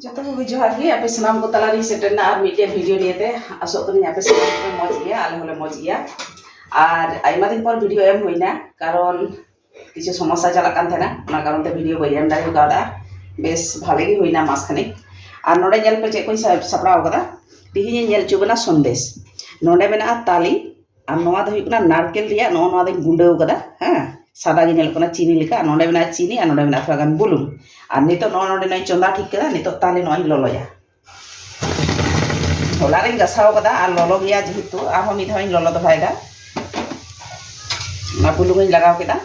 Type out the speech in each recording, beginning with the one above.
जो को जोहार गे आपे सनाम को तलारी सेटना और मीटे वीडियो नियते आसो कनी आपे सनाम मौज गया आले होले मौज गया और आइमा दिन पर वीडियो एम होइना कारण किछु समस्या चला कान थेना ना कारण ते वीडियो बय एम दारि कादा बेस भाले गे होइना मास खने और नोडे नेल पे चे कोई सपराव कदा तिहिनि नेल चुबना संदेश नोडे मेना ताली और नोआ द हुइकना नारकेल रिया नो नोआ द गुंडेव कदा हां सादा गे नेल कोना चीनी लेका नोडे मेना चीनी और नोडे मेना थोड़ा गान बुलुंग और नितो नोडे नई चंदा ठीक कदा नितो ताली नोई ललोया होला रे गसाव कदा और ललो गया जेहेतु आहो मि धावइन ललो दबायदा ना बुलुंग लगाव केदा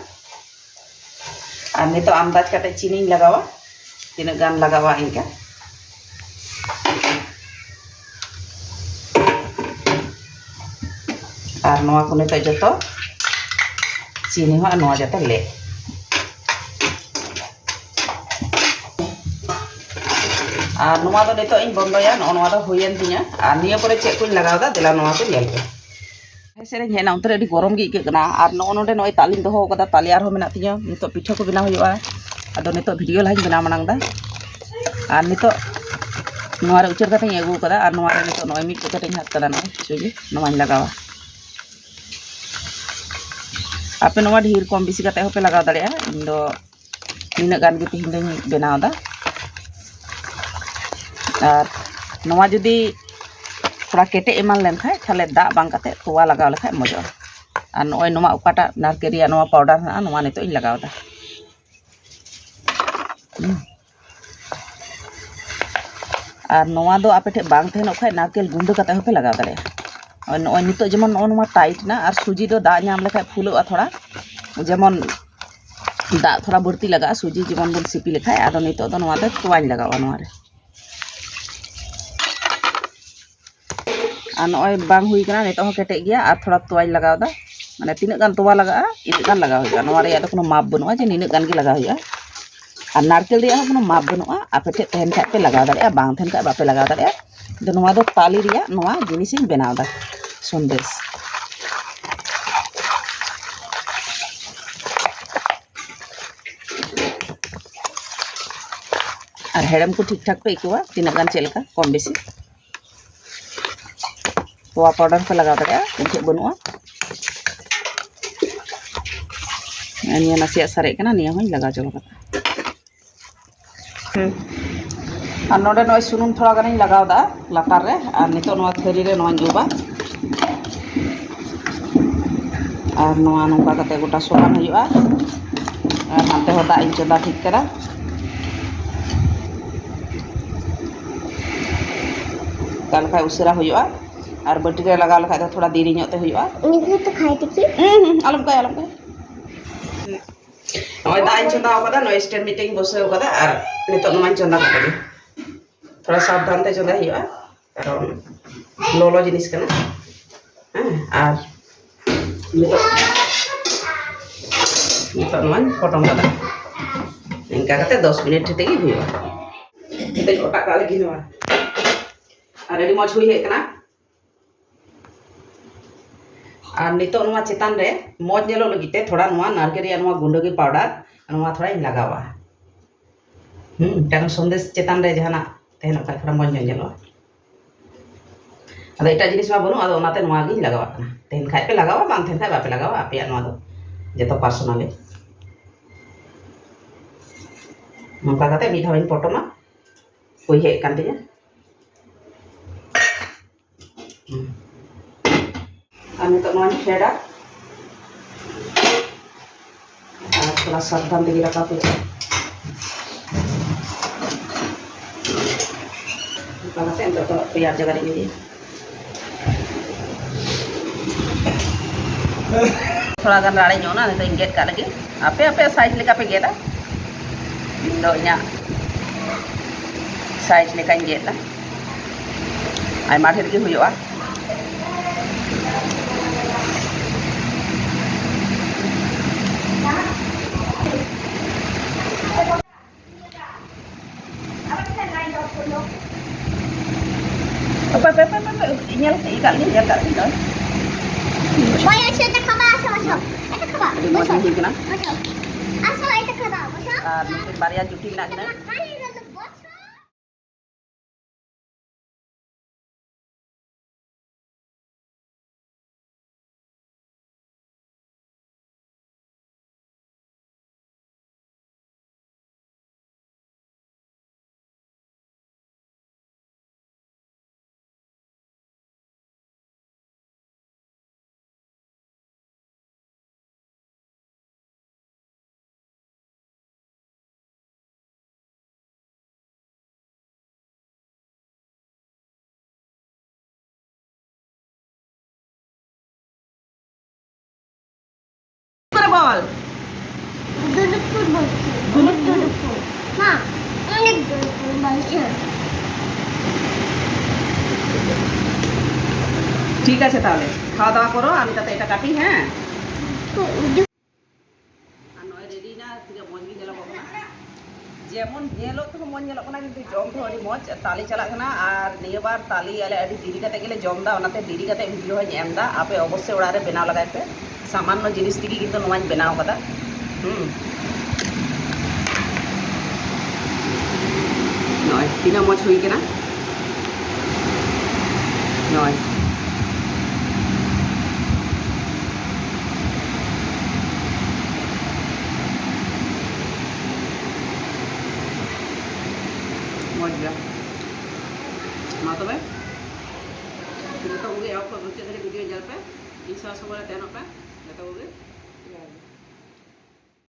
और नितो अंदाज काटे चीनी लगावा तीन गान लगावा इनका और नोआ को नितो जतो चीनी हो नोआ जतो ले और नोआ दो नितो इन बंदोया नोआ दो होयन तिया और निया परे चेक को लगावदा देला नोआ को नेल पे हेसे रे हेना उतरे अडी गरम गे इके कना और नो नोडे नोय तालिन दोहो कदा ताली आर हो मेना तिया नितो पिठा को बिना होयवा आदो नितो वीडियो लाइन बिना मनांगदा और नितो नोआ रे उचर कते एगु कदा और नोआ रे नितो नोय मिट कते हाथ कदा नोय सुजी नोआ लगावा आपे नोआ ढेर कम बेसी कते होपे लगाव दाड़िया इन दो निना गान गे तिहिन दे बनावदा और नोआ जुदी थोड़ा केटे एमान लेन खाय थाले दा बांग कते तोवा लगाव लेखाय मजा और नोय नोमा उकाटा नारकेरिया नोआ पाउडर ना नोआ नितो इन लगावदा और नोआ दो आपे ठे बांग थेन खाय नारकेल गुंडो कते होपे लगाव दाड़िया और नोय नितो जेमन नोआ टाइट ना और सुजी दो दा नाम लेखाय फुलोआ थोड़ा जेमन दा थोड़ा बढ़ती लगा सुजी जेमन बन सिपी लेखाय आदो नितो दो नोआ दो तोवाñ लगावा नोआ रे और नोय बांग हुई कना नितो हो केटे गया और थोड़ा तोवाñ लगावदा माने तीना गान तोवा लगा इन गान लगा होगा नोआ रे यादो कोनो माप बनुआ जे निना गान गे लगा होगा और नारकेल रे कोनो माप बनुआ आपे ठे तहन खाय पे लगा दाड़िया बांग थेन खाय बापे लगा दाड़िया दो नोआ दो ताली रिया नोआ जिनिसिन बनावदा संदेश और हेड़म को ठीक ठाक पे इकुआ तीना गान चेलका कम बेसी तोवा पाउडर पे लगा दाड़िया इनके बनुआ निया नासिया सारे कना निया होई लगा जलो कता और नोडे नोय सुनुम थोड़ा गानी लगावदा लातार रे और नितो नोआ थेरी रे नोआ जुबा और नोआ नोका कते गोटा सोरान हुआ और हाते हो दा इन चंदा ठीक करा काल का उसरा हुआ और बटी रे लगा लखा तो थोड़ा देरी ñote हुआ इनके तो खाई टिकी आलम का नोय दा इन चंदा कदा नोय स्टैंड मीटिंग बसे कदा और नितो नोय चंदा कदा थोड़ा सावधान ते चंदा हुआ कारण लोलो जिनिस कना और नितो नितो नोय पटम कदा इनका कते 10 मिनट तेगी हुआ ते ओटा का लगी नोआ और अड़ी मज हुई है कना और नितो नोआ चेतान रे मज नेलो लगिते थोड़ा नोआ नारकेरिया नोआ गुंडो की पाउडर नोआ थोड़ा इन लगावा टाइम संदेश चेतान रे जहाना तेहन का थोड़ा मज नेलो अदो एटा जिनिस मा बनु अदो ओनाते नोआ गी लगावा कना तेहन खाय पे लगावा बांग तेहन खाय बापे लगावा आपे नोआ दो जेतो पर्सनली नोका कते मी धावइन पटोमा कोई हे कान तिया और नितो नोआ फेड़ा और थोड़ा सावधान तेगी रखा पे लगाते हैं तो तैयार जगह रहेंगे थोड़ा गान राड़े ño ना तो इंगेट का लगे आपे आपे साइज लेका पे गेटा इndo nya साइज लेका इंगेट ना आई माठे के हुआ apa nyel ikan ni dia tak tinggal. Bayar cerita khabar masuk. Itu khabar. Masuk. Asal itu khabar masuk. Mungkin varian juti nak kena. বল দুলুপুর বলছি। দুলুপুর। মা, অনেক দুলুপুর বলছে। ঠিক আছে তাহলে খাওয়া দাওয়া করো, আমি তাতে এটা কাটি। হ্যাঁ আর নয় রেডি না ᱛᱤᱱᱟᱹᱜ ᱢᱚᱡᱽ ᱜᱮ ᱧᱮᱞᱚᱜᱚᱜ ᱠᱟᱱᱟ, ᱡᱮᱢᱚᱱ ᱧᱮᱞᱚᱜ ᱛᱮᱦᱚᱸ ᱢᱚᱡᱽ ᱧᱮᱞᱚᱜ ᱠᱟᱱᱟ, ᱠᱤᱱᱛᱩ ᱡᱚᱢ ᱛᱮᱦᱚᱸ ᱟᱹᱰᱤ ᱢᱚᱡᱽ᱾ ᱛᱟᱞᱮ ᱪᱟᱞᱟᱜ ᱠᱟᱱᱟ ᱟᱨ ᱱᱤᱭᱟᱹ ᱵᱟᱨ ᱛᱟᱞᱮ ᱟᱞᱮ ᱟᱹᱰᱤ ᱫᱮᱨᱤ ᱠᱟᱛᱮ ᱜᱮᱞᱮ ᱡᱚᱢ ᱮᱫᱟ, ᱚᱱᱟᱛᱮ ᱫᱮᱨᱤ ᱠᱟᱛᱮ ᱵᱷᱤᱰᱤᱭᱳ ᱦᱚᱧ ᱮᱢ ᱮᱫᱟ᱾ ᱟᱯᱮ ᱚᱵᱚᱥᱥᱳᱭ ᱚᱲᱟᱜ ᱨᱮ ᱵᱮᱱᱟᱣ ᱞᱟᱜᱟᱭ ᱯᱮ, ᱥᱟᱢᱟᱱᱱᱚ ᱡᱤᱱᱤᱥ ᱛᱮᱜᱮ ᱠᱤᱱᱛᱩ ᱱᱚᱣᱟᱧ ᱵᱮᱱᱟᱣ ᱠᱟᱫᱟ। নয় তিনা মজ হই কেনা নয় মজ গया ᱢᱟ ᱛᱚᱵᱮ ᱡᱚᱛᱚ ᱠᱚᱜᱮ ᱮᱦᱚᱵ ᱠᱷᱚᱱ ᱢᱩᱪᱟᱹᱫ ᱫᱷᱟᱹᱨᱤᱡ ᱵᱷᱤᱰᱤᱭᱳ ᱧᱮᱞ ᱯᱮ, ᱤᱧ ᱥᱟᱶ ᱥᱚᱢᱚᱭ ᱨᱮ ᱛᱟᱦᱮᱱᱚᱜ ᱯᱮ ᱡᱚᱛᱚ ᱠᱚᱜᱮ।